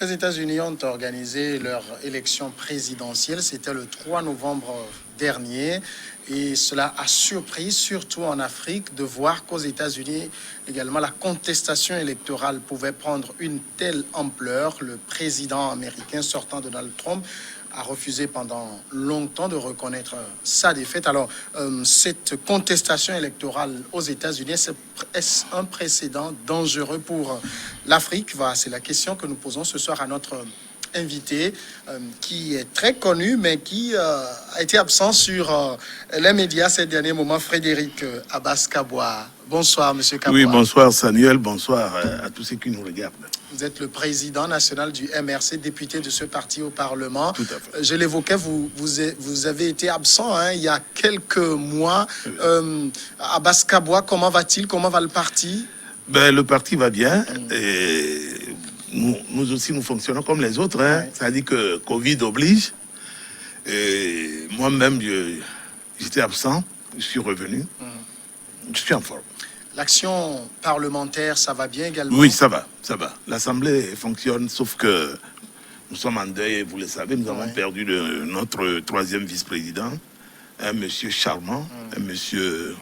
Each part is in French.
Les États-Unis ont organisé leur élection présidentielle. C'était le 3 novembre dernier. Et cela a surpris, surtout en Afrique, de voir qu'aux États-Unis, également, la contestation électorale pouvait prendre une telle ampleur. Le président américain sortant, Donald Trump, a refusé pendant longtemps de reconnaître sa défaite. Alors, cette contestation électorale aux États-Unis, est-ce un précédent dangereux pour l'Afrique? Voilà, c'est la question que nous posons ce soir à notre invité, qui est très connu, mais qui a été absent sur les médias ces derniers moments, Frédéric Abbas-Kabwa. Bonsoir, monsieur Kabwa. Oui, bonsoir Samuel, bonsoir à tous ceux qui nous regardent. Vous êtes le président national du MRC, député de ce parti au Parlement. Tout à fait. Je l'évoquais, vous avez été absent il y a quelques mois. Abbas-Kabwa, comment va-t-il? Comment va le parti? Le parti va bien. Et nous aussi, nous fonctionnons comme les autres. Ouais. C'est-à-dire que Covid oblige. Et moi-même, j'étais absent. Je suis revenu. Je suis en forme. L'action parlementaire, ça va bien également? Oui, ça va. L'Assemblée fonctionne, sauf que nous sommes en deuil, vous le savez, nous avons perdu notre troisième vice-président, un monsieur charmant, un monsieur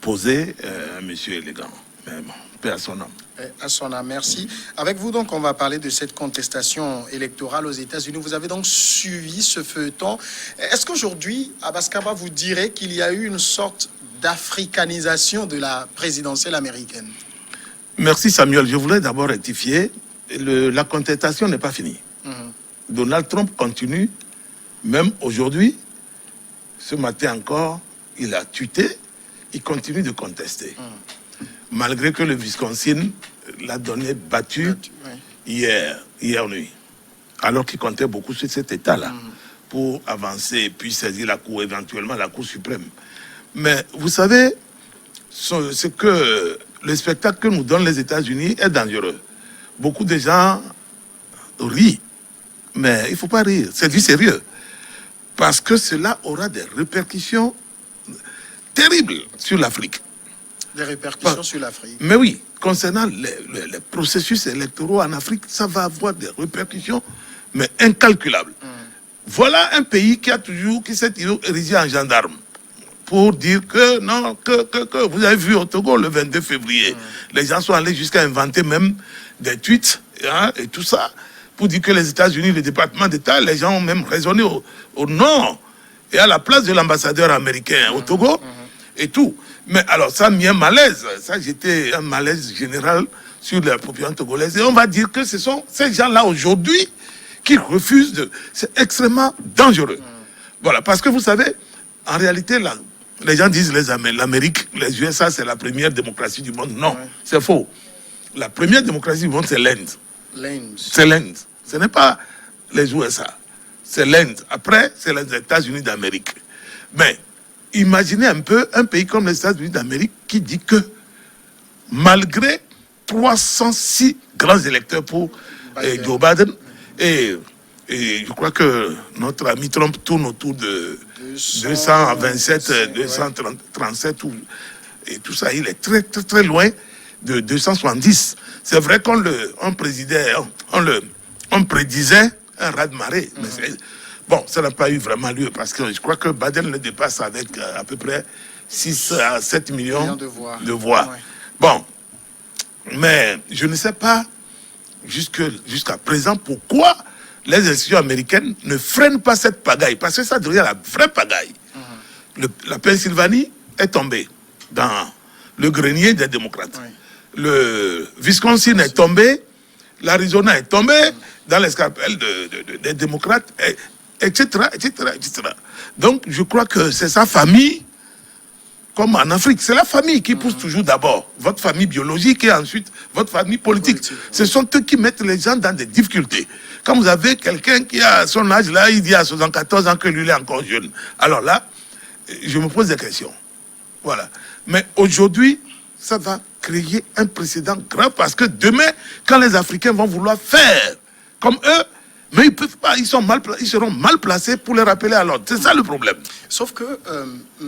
posé, un monsieur élégant. Mais bon, paix à son âme. À son âme, merci. Avec vous, donc, on va parler de cette contestation électorale aux États-Unis. Vous avez donc suivi ce feuilleton. Est-ce qu'aujourd'hui, Abbas-Kabwa, vous direz qu'il y a eu une sorte d'africanisation de la présidentielle américaine? Merci Samuel. Je voulais d'abord rectifier. La contestation n'est pas finie. Donald Trump continue, même aujourd'hui. Ce matin encore, il a tweeté. Il continue de contester. Malgré que le Wisconsin l'a donné battu hier nuit. Alors qu'il comptait beaucoup sur cet État-là pour avancer et puis saisir la Cour, éventuellement la Cour suprême. Mais vous savez, le spectacle que nous donnent les États-Unis est dangereux. Beaucoup de gens rient, mais il ne faut pas rire, c'est du sérieux. Parce que cela aura des répercussions terribles sur l'Afrique. Des répercussions sur l'Afrique. Mais oui, concernant les processus électoraux en Afrique, ça va avoir des répercussions, mais incalculables. Voilà un pays qui s'est érigé en gendarme. Pour dire que, non, que vous avez vu au Togo le 22 février, les gens sont allés jusqu'à inventer même des tweets et tout ça, pour dire que les États-Unis, le département d'État, les gens ont même raisonné au nom et à la place de l'ambassadeur américain au Togo et tout. Mais alors ça a mis un malaise, ça j'étais un malaise général sur la population togolaise. Et on va dire que ce sont ces gens-là aujourd'hui qui refusent de... C'est extrêmement dangereux. Voilà, parce que vous savez, en réalité, là, les gens disent l'Amérique, les USA, c'est la première démocratie du monde. Non, c'est faux. La première démocratie du monde, c'est l'Inde. C'est l'Inde. Ce n'est pas les USA. C'est l'Inde. Après, c'est les États-Unis d'Amérique. Mais imaginez un peu un pays comme les États-Unis d'Amérique qui dit que malgré 306 grands électeurs pour Joe Biden, et je crois que notre ami Trump tourne autour de 227, 237 et tout ça, il est très très très loin de 270. C'est vrai qu'on prédisait un raz-de-marée. Bon, ça n'a pas eu vraiment lieu parce que je crois que Biden le dépasse avec à peu près 6 à 7 millions de voix. Bon, mais je ne sais pas jusqu'à présent pourquoi les institutions américaines ne freinent pas cette pagaille, parce que ça devient la vraie pagaille. La Pennsylvanie est tombée dans le grenier des démocrates. Le Wisconsin est tombé, l'Arizona est tombé dans l'escarpelle des démocrates, etc., etc., etc. Donc, je crois que c'est sa famille, comme en Afrique, c'est la famille qui pousse toujours d'abord. Votre famille biologique et ensuite votre famille politique. Ce sont eux qui mettent les gens dans des difficultés. Quand vous avez quelqu'un qui a son âge là, il dit à 74 ans que lui il est encore jeune. Alors là, je me pose des questions. Voilà. Mais aujourd'hui, ça va créer un précédent grave parce que demain, quand les Africains vont vouloir faire comme eux, mais ils ne peuvent pas, ils seront mal placés pour les rappeler à l'ordre. C'est ça le problème. Sauf que,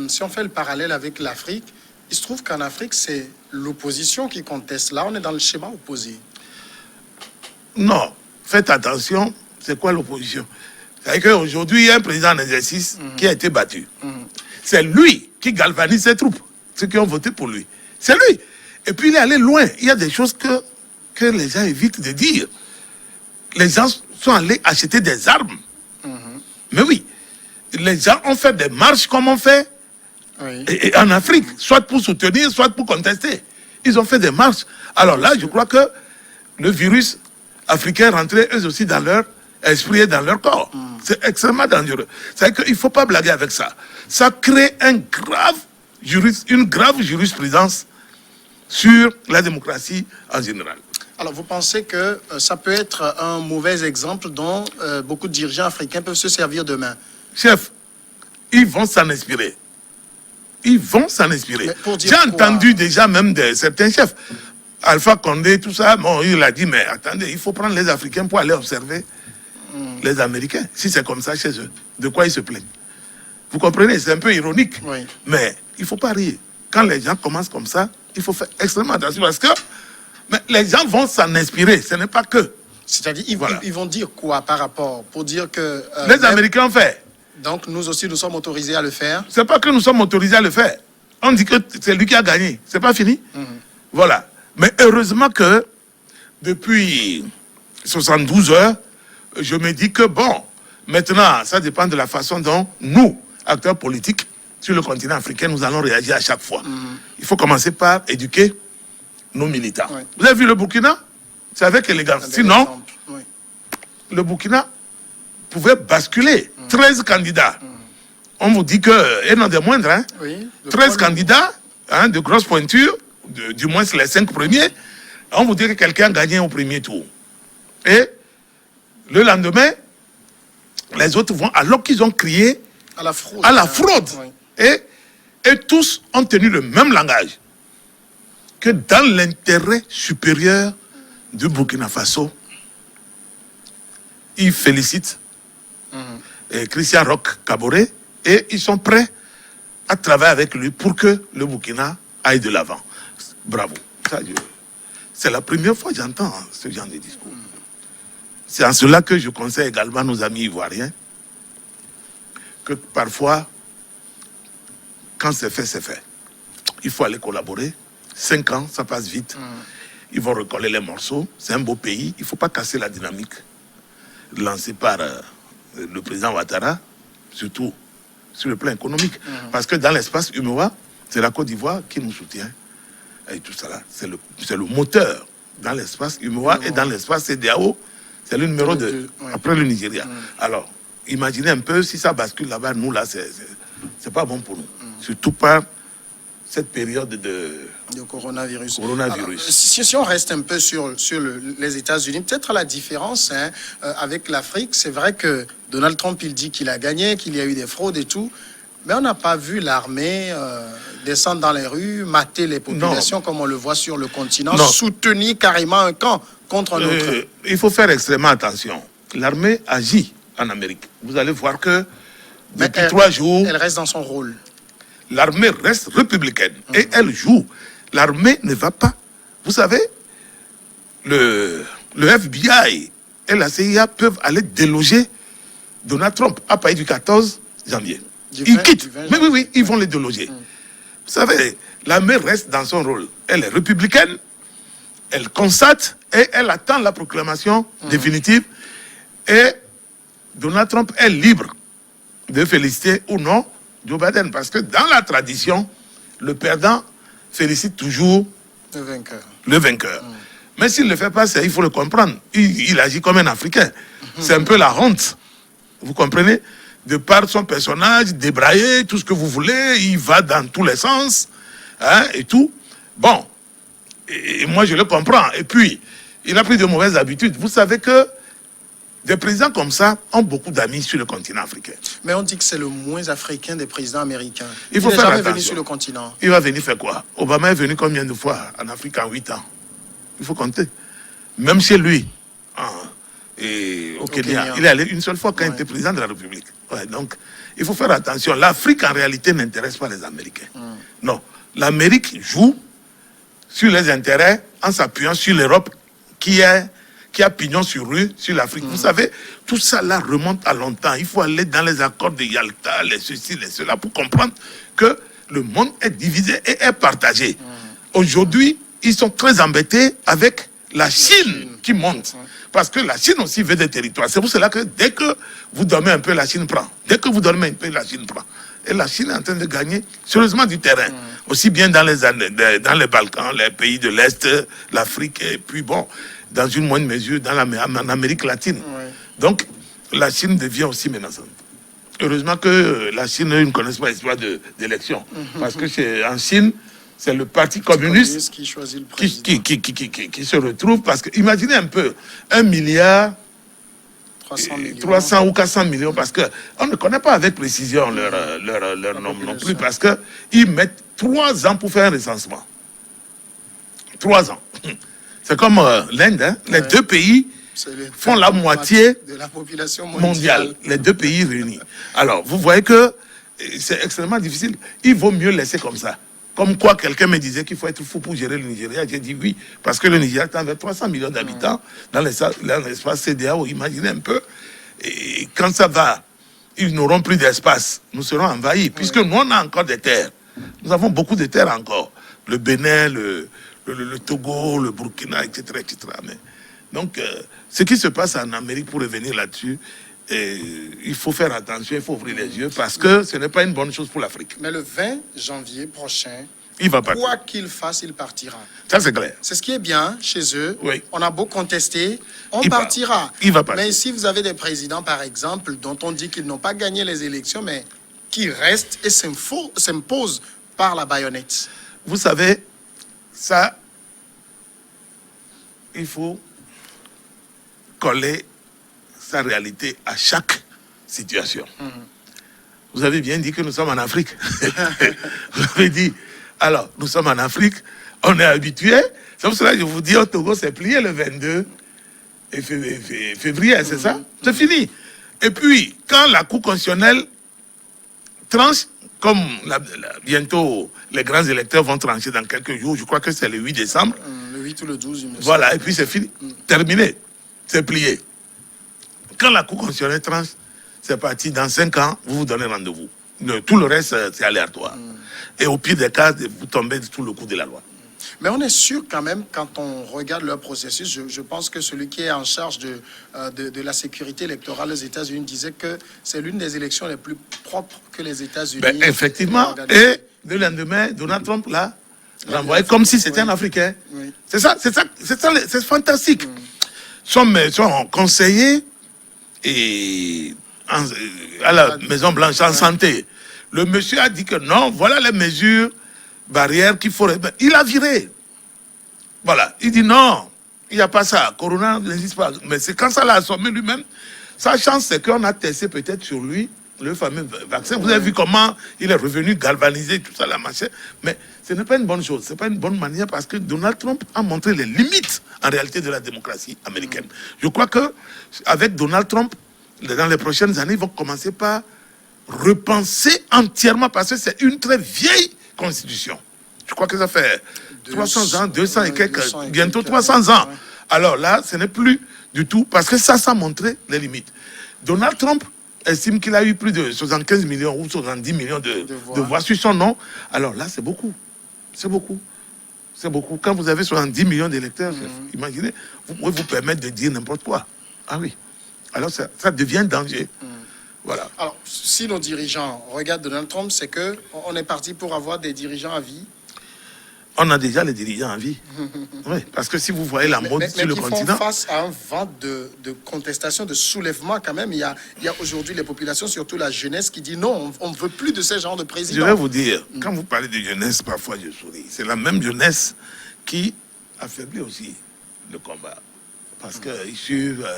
si on fait le parallèle avec l'Afrique, il se trouve qu'en Afrique, c'est l'opposition qui conteste. Là, on est dans le schéma opposé. Non, faites attention, c'est quoi l'opposition? C'est-à-dire qu'aujourd'hui, il y a un président en exercice qui a été battu. C'est lui qui galvanise ses troupes, ceux qui ont voté pour lui. C'est lui. Et puis il est allé loin. Il y a des choses que les gens évitent de dire. Les gens sont allés acheter des armes. Mais oui, les gens ont fait des marches comme on fait et en Afrique, soit pour soutenir, soit pour contester. Ils ont fait des marches. Alors là, je crois que le virus africain rentrait eux aussi dans leur esprit et dans leur corps. C'est extrêmement dangereux. C'est-à-dire qu'il ne faut pas blaguer avec ça. Ça crée une grave jurisprudence sur la démocratie en général. Alors, vous pensez que ça peut être un mauvais exemple dont beaucoup de dirigeants africains peuvent se servir demain? Chef, ils vont s'en inspirer. Ils vont s'en inspirer. J'ai entendu déjà même certains chefs. Alpha Condé, tout ça, bon, il a dit, mais attendez, il faut prendre les Africains pour aller observer les Américains. Si c'est comme ça chez eux, de quoi ils se plaignent? Vous comprenez, c'est un peu ironique. Oui. Mais il ne faut pas rire. Quand les gens commencent comme ça, il faut faire extrêmement attention parce que mais les gens vont s'en inspirer. Ce n'est pas que. C'est-à-dire, ils vont dire quoi par rapport? Pour dire que... les Américains ont fait. Donc, nous aussi, nous sommes autorisés à le faire? Ce n'est pas que nous sommes autorisés à le faire. On dit que c'est lui qui a gagné. Ce n'est pas fini. Voilà. Mais heureusement que depuis 72 heures, je me dis que bon, maintenant, ça dépend de la façon dont nous, acteurs politiques, sur le continent africain, nous allons réagir à chaque fois. Il faut commencer par éduquer nos militants. Oui. Vous avez vu le Burkina? C'est avec élégance. Sinon, le Burkina pouvait basculer. 13 candidats. On vous dit que, et non des moindres, hein, 13 candidats, hein, de grosses pointures, du moins les 5 premiers, on vous dit que quelqu'un a gagné au premier tour. Et le lendemain, les autres vont, alors qu'ils ont crié à la fraude. Oui. Et tous ont tenu le même langage. Que dans l'intérêt supérieur du Burkina Faso, ils félicitent Christian Roch Kaboré et ils sont prêts à travailler avec lui pour que le Burkina aille de l'avant. Bravo. C'est la première fois que j'entends ce genre de discours. C'est en cela que je conseille également nos amis ivoiriens que parfois, quand c'est fait, c'est fait. Il faut aller collaborer. 5 ans, ça passe vite. Ils vont recoller les morceaux. C'est un beau pays. Il ne faut pas casser la dynamique lancée par le président Ouattara, surtout sur le plan économique. Parce que dans l'espace UMOA, c'est la Côte d'Ivoire qui nous soutient. Et tout ça là, c'est le moteur dans l'espace UMOA et dans l'espace CEDEAO. C'est le numéro 2, après le Nigeria. Alors, imaginez un peu si ça bascule là-bas, nous là, c'est pas bon pour nous. Surtout par cette période de coronavirus. Alors, si on reste un peu sur les États-Unis, peut-être la différence avec l'Afrique, c'est vrai que Donald Trump, il dit qu'il a gagné, qu'il y a eu des fraudes et tout, mais on n'a pas vu l'armée descendre dans les rues, mater les populations comme on le voit sur le continent, soutenir carrément un camp contre un autre. Il faut faire extrêmement attention. L'armée agit en Amérique. Vous allez voir que depuis 3 jours... Elle reste dans son rôle. L'armée reste républicaine et elle joue. L'armée ne va pas. Vous savez, le FBI et la CIA peuvent aller déloger Donald Trump à partir du 14 janvier. Ils quittent. Mais oui, ils vont les déloger. Vous savez, l'armée reste dans son rôle. Elle est républicaine, elle constate et elle attend la proclamation définitive. Et Donald Trump est libre de féliciter ou non Joe Biden, parce que dans la tradition, le perdant félicite toujours le vainqueur. Mais s'il ne le fait pas, il faut le comprendre. Il agit comme un Africain. C'est un peu la honte. Vous comprenez? De par son personnage, débraillé, tout ce que vous voulez, il va dans tous les sens, hein, et tout. Bon, et moi je le comprends. Et puis, il a pris de mauvaises habitudes. Vous savez que des présidents comme ça ont beaucoup d'amis sur le continent africain. Mais on dit que c'est le moins africain des présidents américains. Il faut faire jamais attention. Venu sur le continent. Il va venir faire quoi? Obama est venu combien de fois en Afrique en 8 ans? Il faut compter. Même chez lui, et au Kenya, il est allé une seule fois quand il était président de la République. Donc, il faut faire attention. L'Afrique, en réalité, n'intéresse pas les Américains. Non. L'Amérique joue sur les intérêts en s'appuyant sur l'Europe qui qui a pignon sur rue sur l'Afrique. Vous savez, tout ça là remonte à longtemps. Il faut aller dans les accords de Yalta, les ceci, les cela, pour comprendre que le monde est divisé et est partagé. Aujourd'hui, ils sont très embêtés avec la Chine qui monte. Parce que la Chine aussi veut des territoires. C'est pour cela que dès que vous dormez un peu, la Chine prend. Dès que vous dormez un peu, la Chine prend. Et la Chine est en train de gagner sérieusement du terrain. Aussi bien dans les Balkans, les pays de l'Est, l'Afrique, et puis bon, dans une moindre mesure, en Amérique latine. Donc, la Chine devient aussi menaçante. Heureusement que la Chine ne connaît pas l'histoire d'élection. Parce que en Chine, c'est le Parti communiste qui choisit le président. Qui se retrouve. Parce que, imaginez un peu, 1 milliard, 300 ou 400 millions, parce qu'on ne connaît pas avec précision leur nombre non plus, parce qu'ils mettent 3 ans pour faire un recensement. 3 ans. C'est comme l'Inde, hein? Les deux pays font la moitié de la population mondiale. Les 2 pays réunis. Alors, vous voyez que c'est extrêmement difficile. Il vaut mieux laisser comme ça. Comme quoi, quelqu'un me disait qu'il faut être fou pour gérer le Nigeria. J'ai dit oui, parce que le Nigeria est avec 300 millions d'habitants dans l'espace CEDEAO. Imaginez un peu. Et quand ça va, ils n'auront plus d'espace. Nous serons envahis, puisque nous, on a encore des terres. Nous avons beaucoup de terres encore. Le Bénin, le Togo, le Burkina, etc. etc. Mais, donc, ce qui se passe en Amérique, pour revenir là-dessus, il faut faire attention, il faut ouvrir les yeux, parce que ce n'est pas une bonne chose pour l'Afrique. Mais le 20 janvier prochain, il va partir. Quoi qu'il fasse, il partira. Ça, c'est clair. C'est ce qui est bien chez eux. Oui. On a beau contester, on Il partira. Il va partir. Mais si vous avez des présidents, par exemple, dont on dit qu'ils n'ont pas gagné les élections, mais qui restent et s'imposent par la baïonnette. Vous savez, ça, il faut coller sa réalité à chaque situation. Vous avez bien dit que nous sommes en Afrique. Vous avez dit, alors, nous sommes en Afrique, on est habitué. C'est pour cela que je vous dis, au Togo, c'est plié le 22 février, c'est ça? C'est fini. Et puis, quand la Cour constitutionnelle tranche, comme bientôt les grands électeurs vont trancher dans quelques jours, je crois que c'est le 8 décembre. Le 8 ou le 12, il me semble. Voilà, et puis c'est fini. Terminé. C'est plié. Quand la Cour constitutionnelle tranche, c'est parti. Dans 5 ans, vous vous donnez rendez-vous. Tout le reste, c'est aléatoire. Et au pire des cas, vous tombez sous le coup de la loi. Mais on est sûr quand même, quand on regarde leur processus, je pense que celui qui est en charge de la sécurité électorale aux États-Unis disait que c'est l'une des élections les plus propres que les États-Unis. Ben, effectivement. Et le lendemain, Donald Trump l'a renvoyé comme si c'était un Africain. Oui. C'est ça, c'est fantastique. Sont conseillers et à la Maison Blanche en santé. Le monsieur a dit que non, voilà les mesures barrières qu'il faut. Il a viré. Voilà. Il dit non, il n'y a pas ça. Corona n'existe pas. Mais c'est quand ça l'a assommé lui-même. Sa chance, c'est qu'on a testé peut-être sur lui le fameux vaccin. Vous avez vu comment il est revenu galvaniser tout ça, la machin. Mais ce n'est pas une bonne chose. Ce n'est pas une bonne manière parce que Donald Trump a montré les limites en réalité de la démocratie américaine. Je crois que avec Donald Trump, dans les prochaines années, ils vont commencer par repenser entièrement parce que c'est une très vieille constitution. Je crois que ça fait 300 ans, 200 et quelques, bientôt 300 ans. Alors là, ce n'est plus du tout parce que ça montré les limites. Donald Trump estime qu'il a eu plus de 75 millions ou 70 millions de voix sur son nom. Alors là, c'est beaucoup. C'est beaucoup. C'est beaucoup. Quand vous avez 70 millions d'électeurs, imaginez, vous pouvez vous permettre de dire n'importe quoi. Ah oui. Alors ça devient un danger. Voilà. Alors, si nos dirigeants regardent Donald Trump, c'est qu'on est parti pour avoir des dirigeants à vie. On a déjà les dirigeants à vie. Oui, parce que si vous voyez la mode sur le continent... Mais qui font face à un vent de contestation, de soulèvement quand même. Il y a aujourd'hui les populations, surtout la jeunesse, qui dit non, on ne veut plus de ce genre de président. Je vais vous dire, quand vous parlez de jeunesse, parfois je souris. C'est la même jeunesse qui affaiblit aussi le combat. Parce qu'ils suivent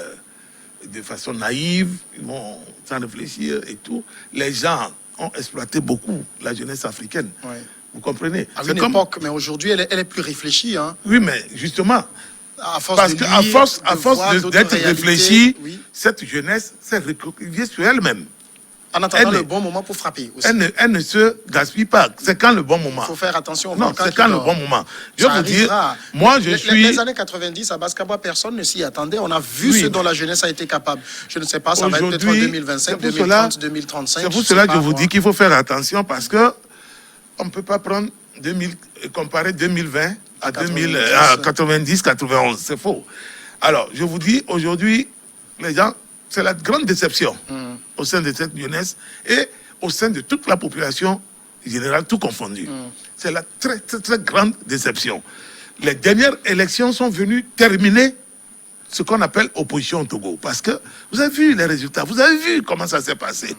de façon naïve, ils vont sans réfléchir et tout. Les gens ont exploité beaucoup la jeunesse africaine. Oui. Vous comprenez? À une époque, mais aujourd'hui, elle est plus réfléchie. Hein. Oui, mais justement, parce qu'à force d'être réfléchie, oui. Cette jeunesse s'est recroquevillée sur elle-même. En attendant le bon moment pour frapper aussi. Elle ne se gaspille pas. C'est quand le bon moment. Il faut faire attention au Non, c'est quand le bon moment. Je vais vous dire, moi je suis... Les années 90 à Basse-Kaboua, personne ne s'y attendait. On a vu ce dont la jeunesse a été capable. Je ne sais pas, ça va être peut-être en 2025, 2030, 2035. C'est pour cela que je vous dis qu'il faut faire attention parce que on ne peut pas prendre comparer 2020 à 90, 91. C'est faux. Alors, je vous dis, aujourd'hui, les gens, c'est la grande déception au sein de cette jeunesse et au sein de toute la population générale, tout confondu. C'est la très, très, très grande déception. Les dernières élections sont venues terminer ce qu'on appelle opposition au Togo. Parce que vous avez vu les résultats, vous avez vu comment ça s'est passé.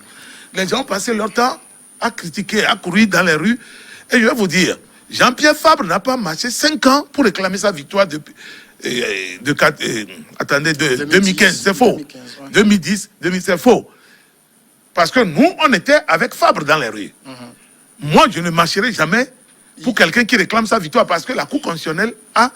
Les gens ont passé leur temps à critiquer, à courir dans les rues. Et je vais vous dire, Jean-Pierre Fabre n'a pas marché 5 ans pour réclamer sa victoire depuis... 2015, c'est faux. 2015, ouais. 2010, c'est faux. Parce que nous, on était avec Fabre dans les rues. Moi, je ne marcherai jamais pour quelqu'un qui réclame sa victoire parce que la Cour constitutionnelle a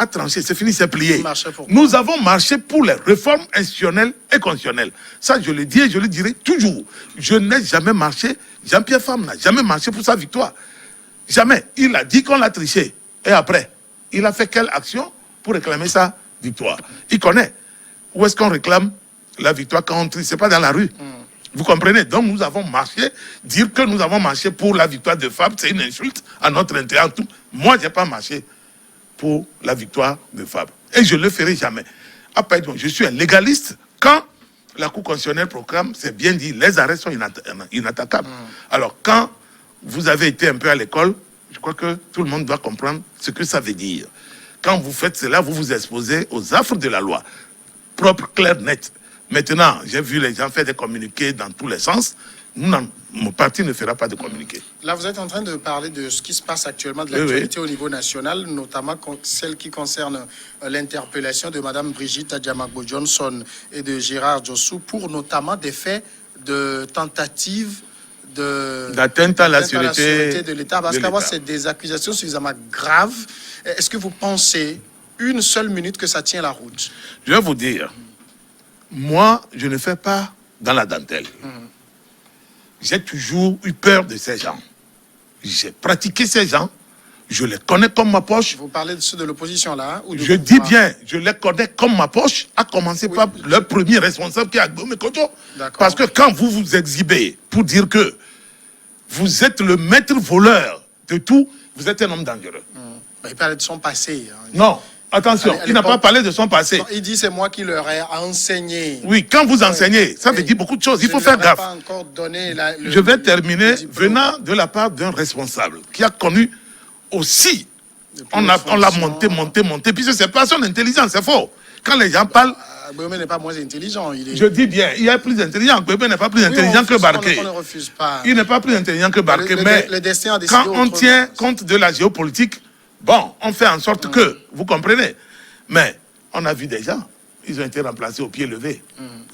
tranché. C'est fini, c'est plié. Nous avons marché pour les réformes institutionnelles et constitutionnelles. Ça, je le dis et je le dirai toujours. Je n'ai jamais marché. Jean-Pierre Fabre n'a jamais marché pour sa victoire. Jamais. Il a dit qu'on l'a triché. Et après, il a fait quelle action pour réclamer sa victoire? Il connaît. Où est-ce qu'on réclame la victoire quand on triche? Ce n'est pas dans la rue. Vous comprenez? Donc nous avons marché. Dire que nous avons marché pour la victoire de Fabre, c'est une insulte à notre intérêt. Moi, je n'ai pas marché pour la victoire de Fabre. Et je ne le ferai jamais. Après, donc, je suis un légaliste. Quand la Cour constitutionnelle proclame, c'est bien dit, les arrêts sont inattaquables. Alors, quand vous avez été un peu à l'école, je crois que tout le monde doit comprendre ce que ça veut dire. Quand vous faites cela, vous vous exposez aux affres de la loi. Propre, clair, net. Maintenant, j'ai vu les gens faire des communiqués dans tous les sens. Mon parti ne fera pas de communiqué. Là, vous êtes en train de parler de ce qui se passe actuellement, de l'actualité au niveau national, notamment celle qui concerne l'interpellation de Mme Brigitte Adjamagbo Johnson et de Gérard Djossou pour notamment des faits de tentative d'atteinte à la sûreté de l'État. Parce qu'avoir c'est des accusations suffisamment graves. Est-ce que vous pensez une seule minute que ça tient la route? Je vais vous dire, moi, je ne fais pas dans la dentelle. J'ai toujours eu peur de ces gens. J'ai pratiqué ces gens. Je les connais comme ma poche. Vous parlez de ceux de l'opposition là ou je dis bien, je les connais comme ma poche, à commencer par le premier responsable qui est Agbome Koto. Parce que quand vous vous exhibez pour dire que vous êtes le maître voleur de tout, vous êtes un homme dangereux. Il parle de son passé. Non, attention, il n'a pas parlé de son passé. Non, il dit c'est moi qui leur ai enseigné. Oui, quand vous enseignez, ça veut dire beaucoup de choses. Il faut faire gaffe. Pas encore donné je vais terminer venant de la part d'un responsable qui a connu aussi. On l'a monté, puisque c'est pas son intelligence, c'est faux. Quand les gens parlent... Agbome n'est pas moins intelligent. Je dis bien, il est plus intelligent. Agbome n'est pas plus intelligent que Barké. On ne refuse pas. Il n'est pas plus intelligent que Barké, mais quand on tient compte de la géopolitique, bon, on fait en sorte que, vous comprenez. Mais on a vu des gens, ils ont été remplacés au pied levé,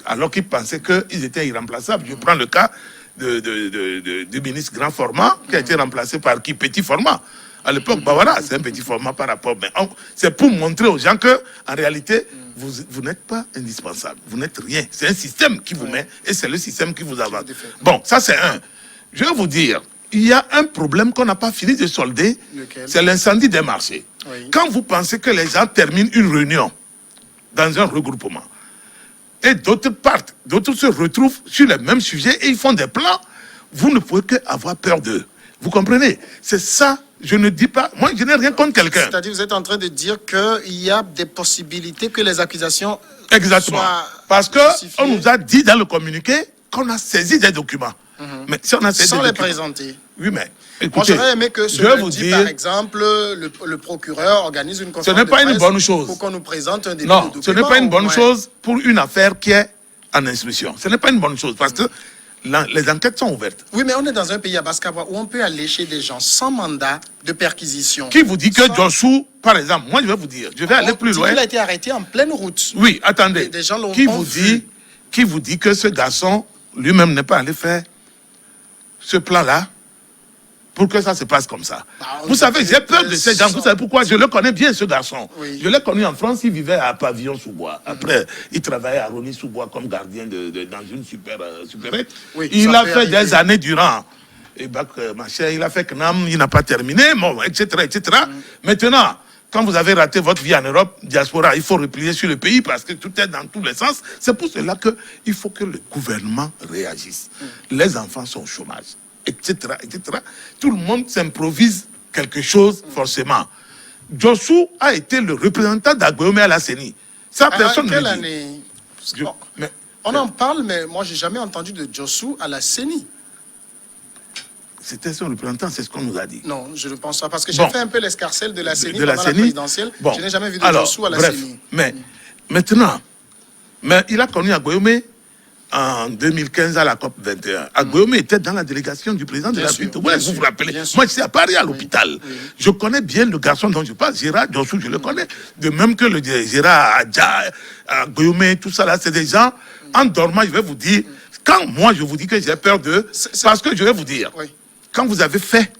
alors qu'ils pensaient qu'ils étaient irremplaçables. Je prends le cas du ministre grand format, qui a été remplacé par qui? Petit format. À l'époque, bah voilà, c'est un petit format par rapport. Mais c'est pour montrer aux gens que, en réalité, vous n'êtes pas indispensable. Vous n'êtes rien. C'est un système qui vous met et c'est le système qui vous avance. Bon, ça c'est un. Je vais vous dire, il y a un problème qu'on n'a pas fini de solder. C'est l'incendie des marchés. Quand vous pensez que les gens terminent une réunion dans un regroupement et d'autres partent, d'autres se retrouvent sur les mêmes sujets et ils font des plans, vous ne pouvez qu'avoir peur d'eux. Vous comprenez? C'est ça. Je ne dis pas, moi je n'ai rien contre quelqu'un. C'est-à-dire vous êtes en train de dire qu'il y a des possibilités que les accusations soient parce qu'on nous a dit dans le communiqué qu'on a saisi des documents. Mais si on a saisi sans les présenter. Oui, mais écoutez, moi j'aurais aimé que ce lundi, par exemple, le procureur organise une conférence ce n'est pas une bonne chose pour qu'on nous présente un début de document. Ce n'est pas une bonne chose pour une affaire qui est en instruction. Ce n'est pas une bonne chose parce que les enquêtes sont ouvertes. Oui, mais on est dans un pays à Basse-Kaboua où on peut aller chez des gens sans mandat de perquisition. Qui vous dit que Djossou, par exemple, moi je vais vous dire, je vais aller plus loin. Il a été arrêté en pleine route. Oui, attendez. Des gens qui vous dit que ce garçon lui-même n'est pas allé faire ce plan-là pour que ça se passe comme ça. Bah, vous savez, j'ai peur de ces gens. Vous savez pourquoi? Je le connais bien, ce garçon. Oui. Je l'ai connu en France, il vivait à Pavillon-sous-Bois. Après, il travaillait à Rony-sous-Bois comme gardien dans une supérette. Oui, il ça a peut fait arriver. des années durant. Et bac, machin, il a fait CNAM, il n'a pas terminé, bon, etc., etc. Maintenant, quand vous avez raté votre vie en Europe, diaspora, il faut replier sur le pays parce que tout est dans tous les sens. C'est pour cela qu'il faut que le gouvernement réagisse. Les enfants sont au chômage, etc., etc. Tout le monde s'improvise quelque chose, forcément. Djossou a été le représentant d'Aguéomé à la CENI. Ça, personne ne quelle le dit. année? Mais- On en parle, mais moi, j'ai jamais entendu de Djossou à la CENI. C'était son représentant, c'est ce qu'on nous a dit. Non, je ne pense pas. Parce que Bon. j'ai fait un peu l'escarcelle de la CENI De la pendant la CENI. présidentielle. Bon. Je n'ai jamais vu de Alors, Djossou à la bref, CENI. mais maintenant, il a connu Aguéomé en 2015 à la COP 21. Aguéomé était dans la délégation du président de Bien la sûr, République. bien Ouais, vous sûr, vous rappelez. bien sûr. Moi, je suis à Paris, à l'hôpital. Je connais bien le garçon dont je parle, Gérard Djossou, je le connais. De même que le Gérard Adja, Aguéomé, tout ça là, c'est des gens, en dormant, je vais vous dire, quand moi je vous dis que j'ai peur d'eux, parce que je vais vous dire, Oui. quand vous avez fait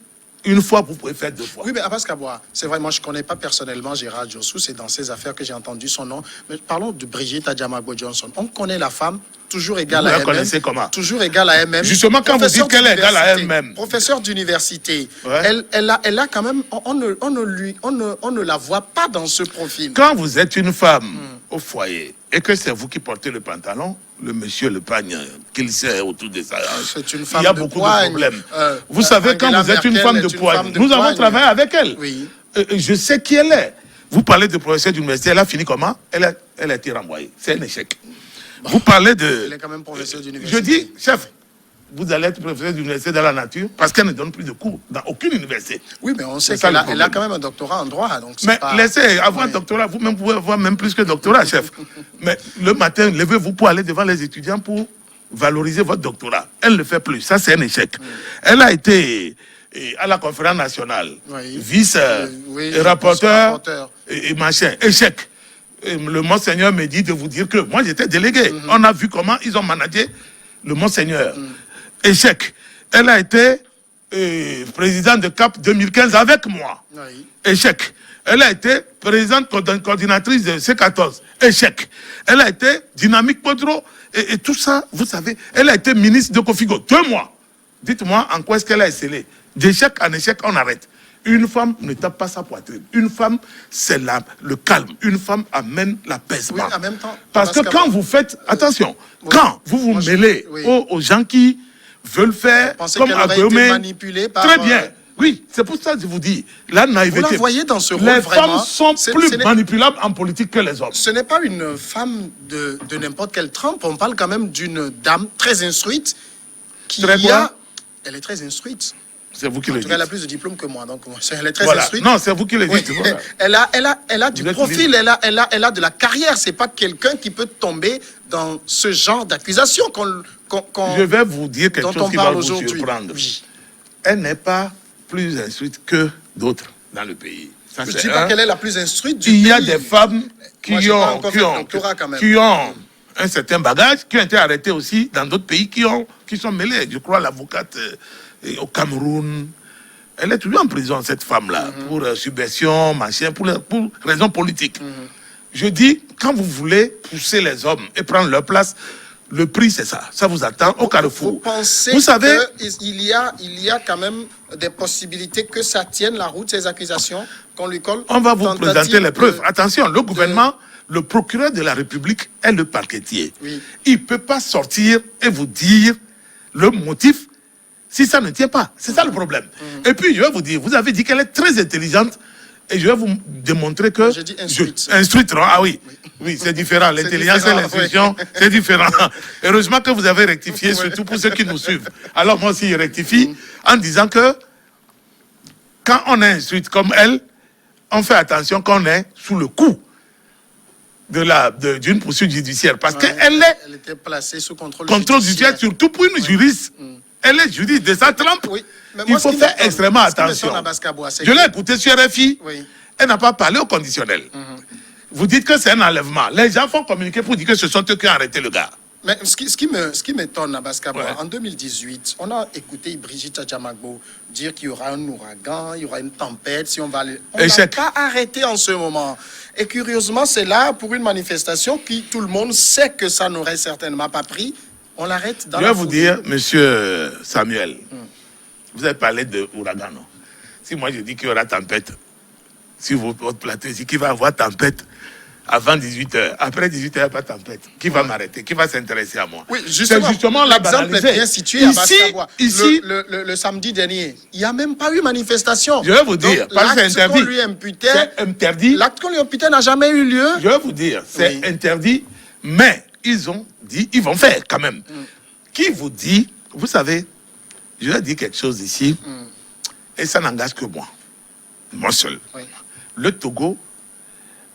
une fois, vous pouvez faire deux fois. Oui, mais Abbas Kaboua, c'est vrai, moi je ne connais pas personnellement Gérard Djossou, c'est dans ses affaires que j'ai entendu son nom. Mais parlons de Brigitte Adjamagbo Johnson. On connaît la femme, toujours égale Vous à la elle-même. connaissez comment? Toujours égale à elle-même. Justement, quand vous Professeure dites qu'elle est égale à d'université, elle-même. Professeur d'université, Ouais. elle a quand même, on ne la voit pas dans ce profil. Quand vous êtes une femme au foyer et que c'est vous qui portez le pantalon, le monsieur le pagne qu'il sait autour de ça, C'est une il femme y a de beaucoup poigne. de problèmes. Vous Angela savez, quand vous êtes une Merkel femme est de une poigne, femme de nous avons poigne. travaillé avec elle. Oui. Je sais qui elle est. Vous parlez de professeur d'université, elle a fini comment? Elle a été renvoyée. C'est un échec. Vous parlez de... Elle est quand même professeur d'université. Je dis, chef, vous allez être professeur d'université dans la nature parce qu'elle ne donne plus de cours dans aucune université. Oui, mais on sait C'est ça, qu'elle le a problème. quand même un doctorat en droit. Donc c'est Mais pas... laissez avoir un Oui. doctorat, vous-même pouvez avoir même plus que doctorat, chef. Mais le matin, levez-vous pour aller devant les étudiants pour valoriser votre doctorat. Elle ne le fait plus, ça c'est un échec. Elle a été à la conférence nationale, Oui. vice Oui, rapporteur rapporteur. et machin, échec. Et le Monseigneur me dit de vous dire que moi j'étais délégué. On a vu comment ils ont managé le Monseigneur. Échec. Elle a été présidente de CAP 2015 avec moi. Oui. Échec. Elle a été présidente coordinatrice de C14. Échec. Elle a été dynamique Podro. Et tout ça, vous savez, elle a été ministre de Kofigo. 2 mois. Dites-moi en quoi est-ce qu'elle a excellé. D'échec en échec, on arrête. Une femme ne tape pas sa poitrine. Une femme, c'est le calme. Une femme amène l'apaisement. Oui, en même temps, Parce que quand vous faites, attention, quand vous vous mêlez aux gens qui veulent faire Pensez comme qu'elle aurait été Aguéomé, manipulée par... très bien. Oui, c'est pour ça que je vous dis, la naïveté. Vous la voyez dans ce rôle, les vraiment. femmes sont Ce plus n'est- manipulables en politique que les hommes. Ce n'est pas une femme de n'importe quelle trempe. On parle quand même d'une dame très instruite qui Très quoi? Elle est très instruite. C'est vous qui En le tout cas, elle a dites. plus de diplômes que moi. Donc, elle est très Voilà. instruite. Non, c'est vous qui le Oui. dites. Voilà. Elle a du Vous êtes profil, elle a de la carrière. C'est pas quelqu'un qui peut tomber dans ce genre d'accusation Je vais vous dire quelque dont chose on qui va parle vous aujourd'hui. surprendre. Oui. Elle n'est pas plus instruite que d'autres dans le pays. Ça, Je ne c'est dis pas un. qu'elle est la plus instruite du Il y a pays. des femmes Moi, j'ai pas encore fait le doctorat, quand même. qui ont un certain bagage, qui ont été arrêtées aussi dans d'autres pays qui sont mêlés. Je crois l'avocate au Cameroun. Elle est toujours en prison, cette femme-là, pour subversion, machin, pour raisons politiques. Je dis, quand vous voulez pousser les hommes et prendre leur place, le prix, c'est ça. Ça vous attend au carrefour. Vous pensez Vous savez, qu'il y a quand même des possibilités que ça tienne la route, ces accusations qu'on lui colle? on va vous Tentative présenter les preuves. de- Attention, le gouvernement, le procureur de la République est le parquetier. Oui. Il ne peut pas sortir et vous dire le motif si ça ne tient pas. C'est ça le problème. Et puis, je vais vous dire, vous avez dit qu'elle est très intelligente et je vais vous démontrer que... J'ai dit instruite. Instruite, non? Ah oui. Oui, c'est différent. L'intelligence et différent, l'instruction, c'est différent. Heureusement que vous avez rectifié, surtout pour ceux qui nous suivent. Alors moi aussi, je rectifie en disant que quand on est instruite comme elle, on fait attention qu'on est sous le coup d'une poursuite judiciaire. Parce Ouais. qu'elle est Elle était placée sous contrôle judiciaire, surtout pour une juriste. Elle est juriste de sa trempe. Oui. Mais Il moi, faut ce qui faire m'étonne- extrêmement ce qui m'étonne attention. à Baskaboua, c'est Je l'ai que- écouté sur RFI. Oui. Elle n'a pas parlé au conditionnel. Vous dites que c'est un enlèvement. Les gens font communiquer pour dire que ce sont eux qui ont arrêté le gars. Mais ce qui m'étonne, Abbas Kabwa, Ouais. en 2018, on a écouté Brigitte Adjamagbo dire qu'il y aura un ouragan, il y aura une tempête, si on va aller... On n'a Échec. pas arrêté en ce moment. Et curieusement, c'est là, pour une manifestation qui, tout le monde sait que ça n'aurait certainement pas pris, on l'arrête dans Je la vais vous foulée. dire, monsieur Samuel, vous avez parlé de ouragan, non? Si moi je dis qu'il y aura tempête, si votre plateau dit qu'il va y avoir tempête avant 18h, après 18h, il n'y a pas de tempête. Qui va m'arrêter? Qui va s'intéresser à moi? Oui, C'est justement, justement la l'exemple est banalité. bien situé à Ici, Basse-Savoie. ici, le samedi dernier, il n'y a même pas eu manifestation. je vais vous dire, Donc, parce que c'est l'acte interdit. qu'on lui imputait, C'est interdit. l'acte qu'on lui imputait n'a jamais eu lieu. Je vais vous dire, c'est Oui. interdit, mais ils ont dit, ils vont faire quand même. Qui vous dit, vous savez, je vais dire quelque chose ici, et ça n'engage que moi seul. Oui. Le Togo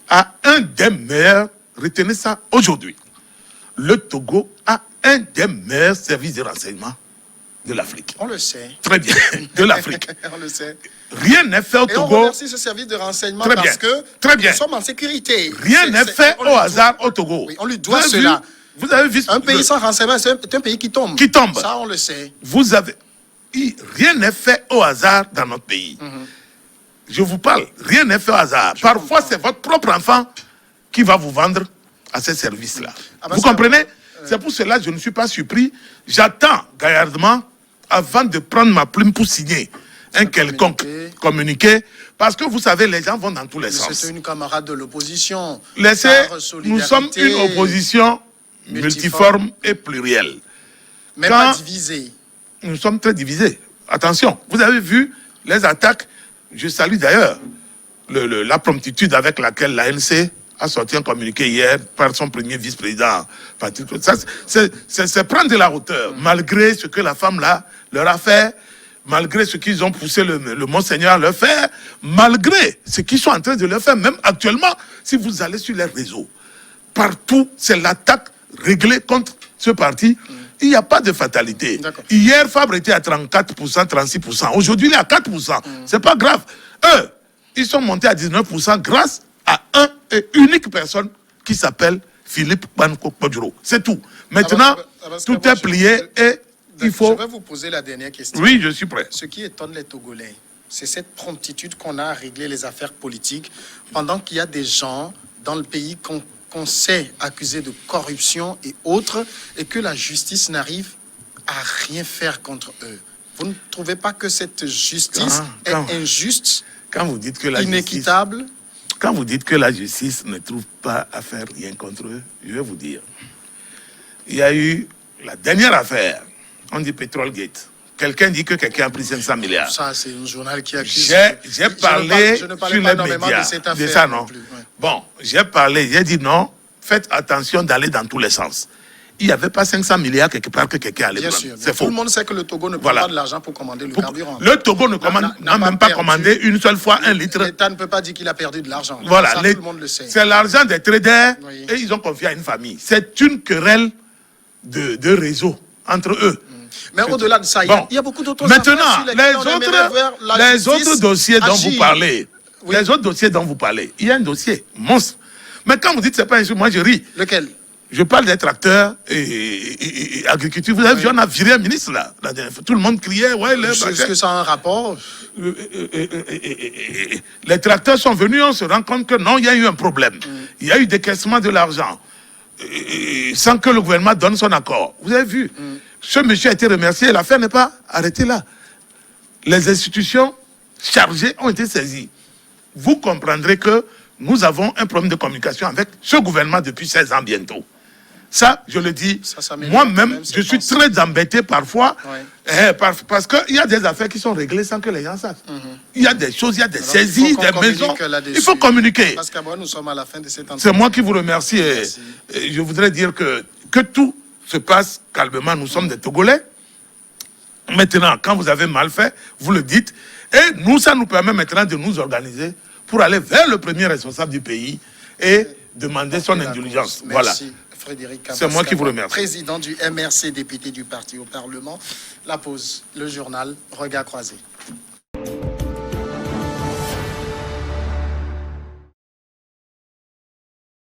a un des meilleurs, retenez ça aujourd'hui, le Togo a un des meilleurs services de renseignement de l'Afrique. On le sait. Très bien, de l'Afrique. On le sait. Rien n'est fait au Et on Togo. remercie ce service de renseignement Très parce bien. que Très bien. nous sommes en sécurité. Rien n'est fait On au lui hasard doit- au Togo. Oui, on lui doit Vous avez cela. vu- Vous avez vu Un pays le- sans renseignement, c'est un pays qui tombe. Qui tombe. Ça, on le sait. Vous avez. Rien n'est fait au hasard dans notre pays. Je vous parle, rien n'est fait au hasard. Parfois, comprends. c'est votre propre enfant qui va vous vendre à ces services-là. Ah bah Vous ça, comprenez? C'est pour cela que je ne suis pas surpris. J'attends gaillardement avant de prendre ma plume pour signer un quelconque communiqué. Parce que vous savez, les gens vont dans tous les sens. C'est une camarade de l'opposition. Laissez, Par nous sommes solidarité, une opposition multiforme et plurielle. mais quand- pas divisée. Nous sommes très divisés. Attention, vous avez vu les attaques. Je salue d'ailleurs la promptitude avec laquelle l'ANC a sorti un communiqué hier par son premier vice-président. Ça, c'est prendre de la hauteur, malgré ce que la femme-là leur a fait, malgré ce qu'ils ont poussé le Monseigneur à leur faire, malgré ce qu'ils sont en train de leur faire, même actuellement, si vous allez sur les réseaux, partout, c'est l'attaque réglée contre ce parti. Il n'y a pas de fatalité. D'accord. Hier, Fabre était à 34%, 36%. Aujourd'hui, il est à 4%. C'est pas grave. Eux, ils sont montés à 19% grâce à un et unique personne qui s'appelle Philippe Pankok-Podjoro. C'est tout. Maintenant, tout est plié et il faut... Je vais vous poser la dernière question. Oui, je suis prêt. Ce qui étonne les Togolais, c'est cette promptitude qu'on a à régler les affaires politiques pendant qu'il y a des gens dans le pays qu'on sait accusés de corruption et autres, et que la justice n'arrive à rien faire contre eux. Vous ne trouvez pas que cette justice Quand- est injuste, Quand vous dites que la justice... inéquitable? Quand vous dites que la justice ne trouve pas à faire rien contre eux, je vais vous dire. Il y a eu la dernière affaire, on dit Petrolgate. Quelqu'un dit que quelqu'un a pris 500 milliards. Ça, c'est un journal qui accuse. J'ai parlé je ne sur parlais les pas énormément médias de cette de affaire ça, non? plus, ouais. Bon, j'ai parlé, j'ai dit non, faites attention d'aller dans tous les sens. Il n'y avait pas 500 milliards quelque part que quelqu'un allait Bien prendre. sûr. C'est Tout faux. le monde sait que le Togo ne prend Voilà. pas de l'argent pour commander le Pour- carburant. Le Togo n'a n'a même pas perdu. commandé une seule fois un litre. L'État ne peut pas dire qu'il a perdu de l'argent. Voilà, Ça, tout le monde le sait. c'est l'argent des traders Oui. et ils ont confié à une famille. C'est une querelle de réseau entre eux. Mais au-delà de ça, Bon. il y a beaucoup d'autres Maintenant, affaires sur lesquelles on aimerait voir la les justice autres dossiers dont agir. vous parlez, Oui. les autres dossiers dont vous parlez, il y a un dossier monstre. Mais quand vous dites que ce n'est pas un sujet, moi je ris. Lequel? Je parle des tracteurs et agriculture. Vous avez vu, on a viré un ministre là. La dernière fois. Tout le monde criait, ouais, Est-ce que ça a un rapport? les tracteurs sont venus, on se rend compte que non, il y a eu un problème. Il y a eu décaissement de l'argent sans que le gouvernement donne son accord. Vous avez vu, ce monsieur a été remercié, l'affaire n'est pas arrêtée là. Les institutions chargées ont été saisies. Vous comprendrez que nous avons un problème de communication avec ce gouvernement depuis 16 ans bientôt. Ça, je le dis, Ça s'améliore quand moi-même, même, je c'est suis pensé. très embêté parfois, Ouais. parce qu'il y a des affaires qui sont réglées sans que les gens sachent. Il y a des choses, il y a des Alors, saisies, il faut qu'on des communique maisons. là-dessus. Il faut communiquer. Parce qu'à moi, nous sommes à la fin de cette C'est moi qui vous remercie. Merci. Et je voudrais dire que tout se passe calmement. Nous sommes des Togolais. Maintenant, quand vous avez mal fait, vous le dites. Et nous, ça nous permet maintenant de nous organiser pour aller vers le premier responsable du pays et demander son indulgence. Voilà. Merci, Frédéric C'est moi qui vous remercie. Président du MRC, député du parti au Parlement. La pause, le journal, regard croisé.